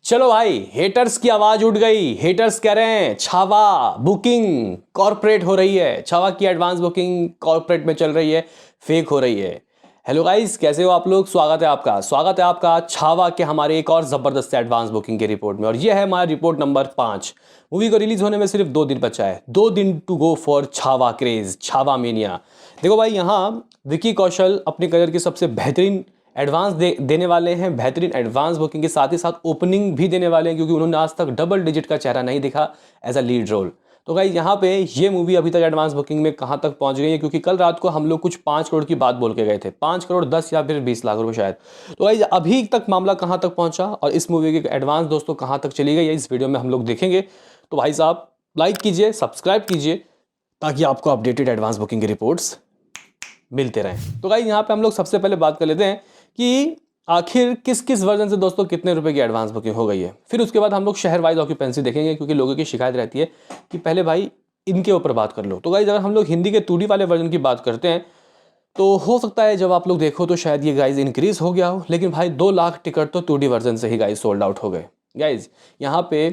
चलो भाई, हेटर्स की आवाज उठ गई। हेटर्स कह रहे हैं छावा बुकिंग कॉर्पोरेट हो रही है, छावा की एडवांस बुकिंग कॉर्पोरेट में चल रही है, फेक हो रही है। हेलो गाइस, कैसे हो आप लोग? स्वागत है आपका छावा के हमारे एक और जबरदस्त एडवांस बुकिंग के रिपोर्ट में। और ये है हमारा रिपोर्ट नंबर 5। मूवी को रिलीज होने में सिर्फ 2 दिन बचा है, 2 दिन to go for Chhaava craze, Chhaava mania. देखो भाई, यहाँ विकी कौशल अपने करियर की सबसे बेहतरीन एडवांस देने वाले हैं, बेहतरीन एडवांस बुकिंग के साथ ही साथ ओपनिंग भी देने वाले हैं, क्योंकि उन्होंने आज तक डबल डिजिट का चेहरा नहीं दिखा एज अ लीड रोल। तो गाइस, यहाँ पे ये मूवी अभी तक एडवांस बुकिंग में कहाँ तक पहुंच गई है, क्योंकि कल रात को हम लोग कुछ 5 करोड़ की बात बोल के गए थे, 5 करोड़ 10 या फिर 20 लाख रुपए शायद। तो गाइस, अभी तक मामला कहाँ तक पहुंचा और इस मूवी की एडवांस दोस्तों कहाँ तक चली गई है, इस वीडियो में हम लोग देखेंगे। तो भाई साहब, लाइक कीजिए, सब्सक्राइब कीजिए, ताकि आपको अपडेटेड एडवांस बुकिंग की रिपोर्ट्स मिलते रहें। तो गाइस, यहाँ पे हम लोग सबसे पहले बात कर लेते हैं कि आखिर किस किस वर्जन से दोस्तों कितने रुपए की एडवांस बुकिंग हो गई है। फिर उसके बाद हम लोग शहर वाइज ऑक्यूपेंसी देखेंगे, क्योंकि लोगों की शिकायत रहती है कि पहले भाई इनके ऊपर बात कर लो। तो गाइस, अगर हम लोग हिंदी के 2D वाले वर्जन की बात करते हैं, तो हो सकता है जब आप लोग देखो तो शायद ये गाइस इंक्रीज हो गया हो, लेकिन भाई 2 लाख टिकट तो 2D वर्जन से ही गाइस सोल्ड आउट हो गए। गाइज, यहाँ पे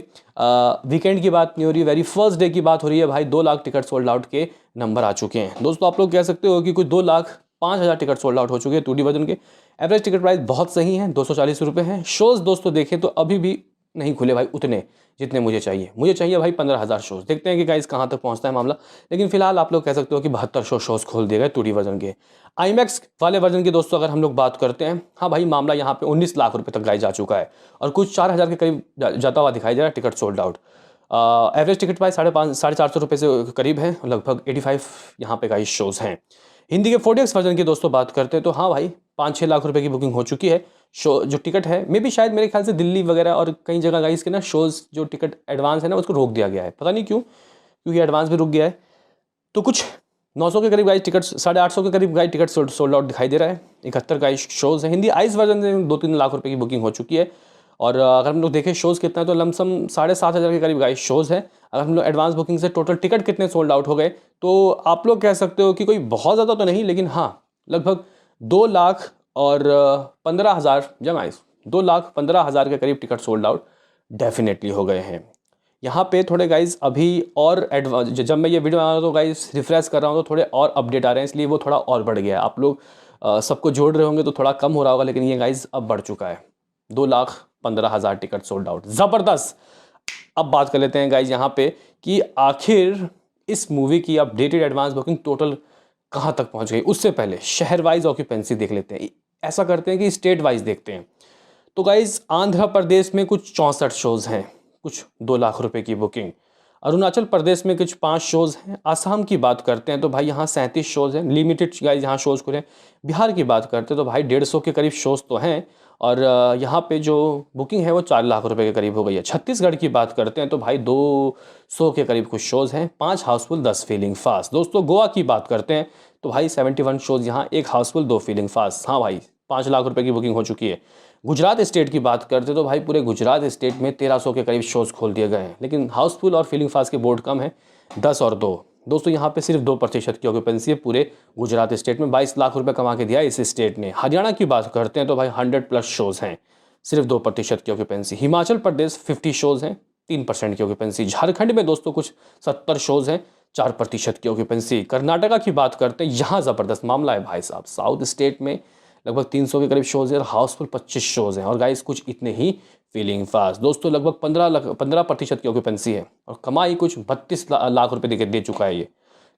वीकेंड की बात नहीं हो रही, वेरी फर्स्ट डे की बात हो रही है भाई। 2 लाख टिकट सोल्ड आउट के नंबर आ चुके हैं दोस्तों। आप लोग कह सकते हो कि कुछ 2,05,000 टिकट सोल्ड आउट हो चुके हैं 2D वर्जन के। एवरेज टिकट प्राइस बहुत सही है, 240 रुपये हैं। शोज दोस्तों देखें तो अभी भी नहीं खुले भाई उतने जितने मुझे चाहिए भाई 15,000 शोज। देखते हैं कि गाइस कहाँ तक पहुँचता है मामला। लेकिन फिलहाल आप लोग कह सकते हो कि 72 शोज खोल दिए गए 2D वर्जन के। आईमैक्स वाले वर्जन की दोस्तों अगर हम लोग बात करते हैं, हाँ भाई, मामला यहाँ पे 19 लाख रुपए तक गाइस जा चुका है और कुछ 4,000 के करीब जाता हुआ दिखाई दे रहा है ticket sold out. Average ticket price 450 रुपये से करीब है, लगभग 85 यहाँ पे गाइस शोज हैं। हिंदी के 4DX वर्जन की दोस्तों बात करते हैं तो हाँ भाई, 5-6 लाख रुपए की बुकिंग हो चुकी है। शो जो टिकट है मे भी शायद मेरे ख्याल से दिल्ली वगैरह और कई जगह गाइस के ना शोज जो टिकट एडवांस है ना उसको रोक दिया गया है, पता नहीं क्यों, क्योंकि एडवांस भी रुक गया है। तो कुछ 900 के करीब गाइस टिकट, 850 के करीब गाइस टिकट सोल्ड आउट दिखाई दे रहा है। 71 गाइस शोज है। हिंदी आइस वर्जन में 2-3 लाख रुपए की बुकिंग हो चुकी है। और अगर हम लोग देखें शोज़ कितना है तो लमसम 7,500 के करीब गाइस शोज़ है। अगर हम लोग एडवांस बुकिंग से टोटल टिकट कितने सोल्ड आउट हो गए, तो आप लोग कह सकते हो कि कोई बहुत ज़्यादा तो नहीं, लेकिन हाँ लगभग 2 लाख और 15,000 जमाइस 2,15,000 के करीब टिकट सोल्ड आउट डेफिनेटली हो गए हैं। यहाँ पे थोड़े गाइस अभी और एडवांस, जब मैं ये वीडियो बना रहा हूँ तो गाइस रिफ्रेश कर रहा हूँ तो थोड़े और अपडेट आ रहे हैं, इसलिए वो थोड़ा और बढ़ गया है। आप लोग सबको जोड़ रहे होंगे तो थोड़ा कम हो रहा होगा, लेकिन ये गाइस अब बढ़ चुका है। 2,15,000 टिकट सोल्ड आउट, ज़बरदस्त। अब बात कर लेते हैं गाइज यहाँ पे कि आखिर इस मूवी की अपडेटेड एडवांस बुकिंग टोटल कहाँ तक पहुँच गई। उससे पहले शहर वाइज ऑक्यूपेंसी देख लेते हैं। ऐसा करते हैं कि स्टेट वाइज देखते हैं। तो गाइज, आंध्र प्रदेश में कुछ 64 शोज़ हैं, कुछ 2 लाख रुपए की बुकिंग। अरुणाचल प्रदेश में कुछ 5 शोज़ हैं। आसाम की बात करते हैं तो भाई यहाँ 37 शोज़ हैं, लिमिटेड गाइज यहाँ शोज़ खुले हैं। बिहार की बात करते हैं तो भाई 150 के करीब शोज़ तो हैं और यहाँ पे जो बुकिंग है वो 4 लाख रुपए के करीब हो गई है। छत्तीसगढ़ की बात करते हैं तो भाई 200 के करीब कुछ शोज़ हैं, 5 हाउसफुल 10 फीलिंग फास्ट। दोस्तों गोवा की बात करते हैं तो भाई 71 शोज़ यहाँ, 1 हाउसफुल 2 फीलिंग फास्ट। हाँ भाई, 5 लाख रुपए की बुकिंग हो चुकी है। गुजरात स्टेट की बात करते तो भाई पूरे गुजरात स्टेट में 1,300 के करीब शोज़ खोल दिए गए हैं, लेकिन हाउसफुल और फीलिंग फास्ट के बोर्ड कम है, 10 और 2। दोस्तों यहाँ पे सिर्फ 2% की ऑक्यूपेंसी है पूरे गुजरात स्टेट में। 22 लाख रुपए कमा के दिया इस स्टेट ने। हरियाणा की बात करते हैं तो भाई 100+ शोज़ हैं, सिर्फ 2% की ऑक्यूपेंसी। हिमाचल प्रदेश 50 शोज़ हैं, 3% की ऑक्यूपेंसी। झारखंड में दोस्तों कुछ 70 शोज़ हैं, 4% की ऑक्यूपेंसी। कर्नाटका की बात करते हैं, यहाँ ज़बरदस्त मामला है भाई साहब। साउथ स्टेट में लगभग 300 के करीब शोज़ हैं और हाउसफुल 25 शोज़ हैं और गाइस कुछ इतने ही फीलिंग फास्ट। दोस्तों लगभग 15% की ऑक्यूपेंसी है और कमाई कुछ 32 लाख रुपए दे चुका है ये।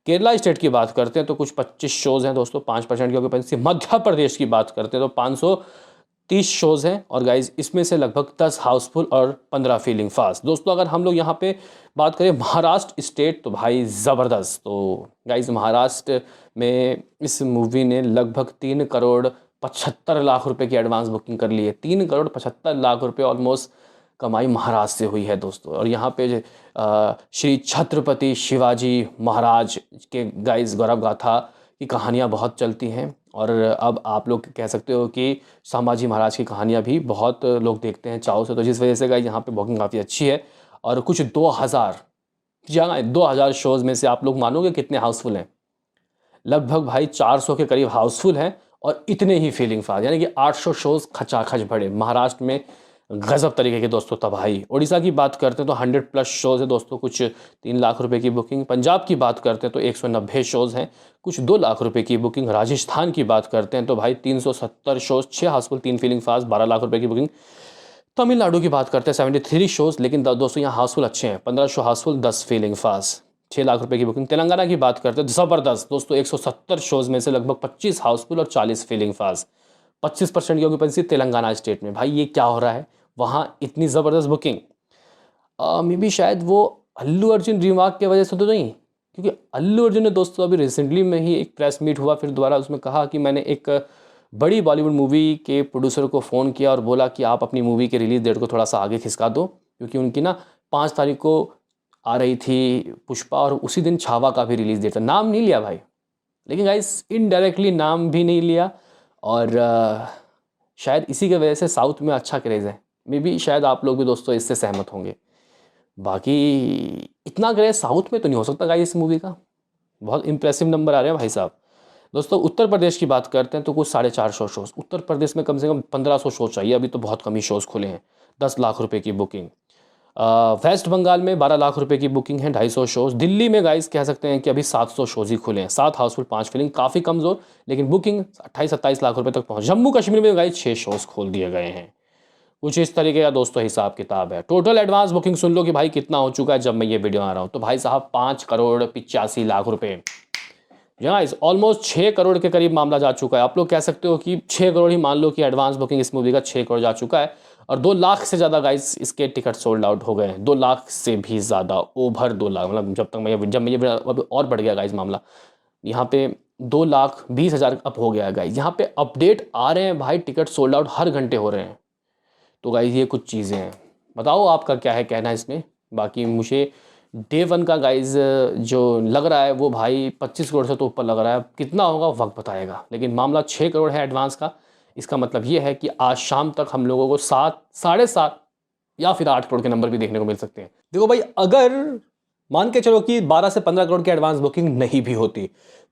केरला स्टेट की बात करते हैं तो कुछ 25 शोज़ हैं दोस्तों, 5% की ऑक्यूपेंसी। मध्य प्रदेश की बात करते हैं तो 530 शोज़ हैं और गाइज इसमें से लगभग 10 हाउसफुल और 15 फीलिंग फास्ट। दोस्तों अगर हम लोग यहाँ पे बात करें महाराष्ट्र स्टेट तो भाई ज़बरदस्त। तो गाइज महाराष्ट्र में इस मूवी ने लगभग 3 करोड़ 75 लाख रुपए की एडवांस बुकिंग कर ली है। 3 करोड़ 75 लाख रुपए ऑलमोस्ट कमाई महाराज से हुई है दोस्तों। और यहाँ पे श्री छत्रपति शिवाजी महाराज के गाइस गौरव गाथा की कहानियाँ बहुत चलती हैं और अब आप लोग कह सकते हो कि संभाजी महाराज की कहानियाँ भी बहुत लोग देखते हैं चाव से, तो जिस वजह से गाइस यहाँ पे बुकिंग काफ़ी अच्छी है। और कुछ 2,000 शोज़ में से आप लोग मानोगे कितने हाउसफुल हैं? लगभग भाई 400 के करीब हाउसफुल हैं और इतने ही फीलिंग फास्ट, यानी कि 800 शोज़ खचाखच भरे। महाराष्ट्र में गजब तरीके की दोस्तों तबाही। उड़ीसा की बात करते हैं तो 100+ शोज़ है दोस्तों, कुछ 3 लाख रुपए की बुकिंग। पंजाब की बात करते हैं तो 190 शोज़ हैं, कुछ 2 लाख रुपए की बुकिंग। राजस्थान की बात करते हैं तो भाई 370 shows, 6 Housefull, 3 feeling fast, 12 lakh रुपए की बुकिंग। तमिलनाडु की बात करते हैं 73 शोज़, लेकिन दोस्तों यहाँ हाउसफुल अच्छे हैं, 15 show Housefull, 10 feeling fast, 6 lakh रुपए की बुकिंग। तेलंगाना की बात करते हैं ज़बरदस्त दोस्तों, 170 शोज़ में से लगभग 25 हाउसफुल और 40 फीलिंग फास्ट, 25% की ऑक्यूपेंसी तेलंगाना स्टेट में। भाई ये क्या हो रहा है वहाँ, इतनी ज़बरदस्त बुकिंग। मे बी शायद वो अल्लू अर्जुन रीमार्क की वजह से तो नहीं, क्योंकि अल्लू अर्जुन ने दोस्तों अभी रिसेंटली में ही एक प्रेस मीट हुआ, फिर दोबारा उसमें कहा कि मैंने एक बड़ी बॉलीवुड मूवी के प्रोड्यूसर को फ़ोन किया और बोला कि आप अपनी मूवी के रिलीज़ डेट को थोड़ा सा आगे खिसका दो, क्योंकि उनकी ना 5 तारीख को आ रही थी पुष्पा और उसी दिन छावा का भी रिलीज़ डेट था। नाम नहीं लिया भाई, लेकिन गाइस इनडायरेक्टली नाम भी नहीं लिया, और शायद इसी की वजह से साउथ में अच्छा क्रेज़ है। मे बी शायद आप लोग भी दोस्तों इससे सहमत होंगे। बाकी इतना क्रेज़ साउथ में तो नहीं हो सकता गाइस इस मूवी का, बहुत इंप्रेसिव नंबर आ रहे हैं भाई साहब। दोस्तों उत्तर प्रदेश की बात करते हैं तो कुछ 450 शोज़, उत्तर प्रदेश में कम से कम 1500 शो चाहिए, अभी तो बहुत कम ही शोज़ खुले हैं। 10 लाख रुपए की बुकिंग। वेस्ट बंगाल में 12 लाख रुपए की बुकिंग है, 250 शोज़। दिल्ली में गाइस कह सकते हैं कि अभी 700 शोज़ ही खुले हैं, 7 हाउसफुल, 5 फीलिंग, काफ़ी कमज़ोर, लेकिन बुकिंग 28-27 लाख रुपए तक पहुँच। जम्मू कश्मीर में गाइस 6 शोज़ खोल दिए गए हैं। कुछ इस तरीके का दोस्तों हिसाब किताब है। टोटल एडवांस बुकिंग सुन लो कि भाई कितना हो चुका है जब मैं ये वीडियो आ रहा हूँ, तो भाई साहब 5,85,00,000 रुपए, गाइस ऑलमोस्ट 6 करोड़ के करीब मामला जा चुका है। आप लोग कह सकते हो कि 6 करोड़ ही मान लो कि एडवांस बुकिंग इस मूवी का 6 करोड़ जा चुका है, और 2 लाख से ज़्यादा गाइस इसके टिकट सोल्ड आउट हो गए हैं। 2 लाख से भी ज़्यादा, ओवर 2 लाख, मतलब जब मैं ये अब और बढ़ गया गाइस मामला, यहाँ पे 2,20,000 अब हो गया है गाइस। यहाँ पे अपडेट आ रहे हैं भाई, टिकट सोल्ड आउट हर घंटे हो रहे हैं। तो गाइस ये कुछ चीज़ें हैं, बताओ आपका क्या है कहना इसमें। बाकी मुझे डे वन का गाइस जो लग रहा है वो भाई 25 करोड़ से तो ऊपर लग रहा है, कितना होगा वक्त बताएगा, लेकिन मामला 6 करोड़ है एडवांस का। इसका मतलब ये है कि आज शाम तक हम लोगों को 7, 7.5 या फिर 8 करोड़ के नंबर भी देखने को मिल सकते हैं। देखो भाई, अगर मान के चलो कि 12 से 15 करोड़ की एडवांस बुकिंग नहीं भी होती,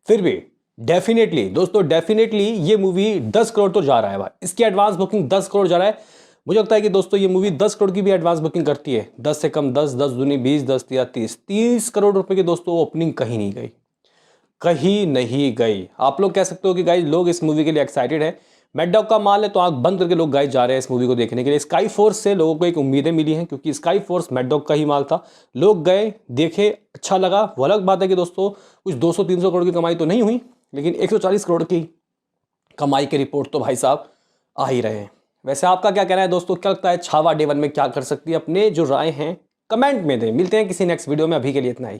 फिर भी डेफिनेटली दोस्तों, डेफिनेटली ये मूवी 10 करोड़ तो जा रहा है भाई, इसकी एडवांस बुकिंग 10 करोड़ जा रहा है। मुझे लगता है कि दोस्तों ये मूवी 10 करोड़ की भी एडवांस बुकिंग करती है, 10 से कम 10, 10 दूनी 20, 10 या 30 करोड़ रुपए की दोस्तों ओपनिंग कहीं नहीं गई, कहीं नहीं गई। आप लोग कह सकते हो कि गाइस लोग इस मूवी के लिए एक्साइटेड है, मैड डॉग का माल है तो आंख बंद करके लोग गाइस जा रहे हैं इस मूवी को देखने के लिए। स्काई फोर्स से लोगों को एक उम्मीदें मिली हैं, क्योंकि स्काई फोर्स मैड डॉग का ही माल था। लोग गए, देखे, अच्छा लगा। वो अलग बात है कि दोस्तों कुछ 200-300 करोड़ की कमाई तो नहीं हुई, लेकिन 140 करोड़ की कमाई की रिपोर्ट तो भाई साहब आ ही रहे हैं। वैसे आपका क्या कहना है दोस्तों, क्या लगता है छावा डे वन में क्या कर सकती है? अपने जो राय हैं कमेंट में दें। मिलते हैं किसी नेक्स्ट वीडियो में, अभी के लिए इतना ही।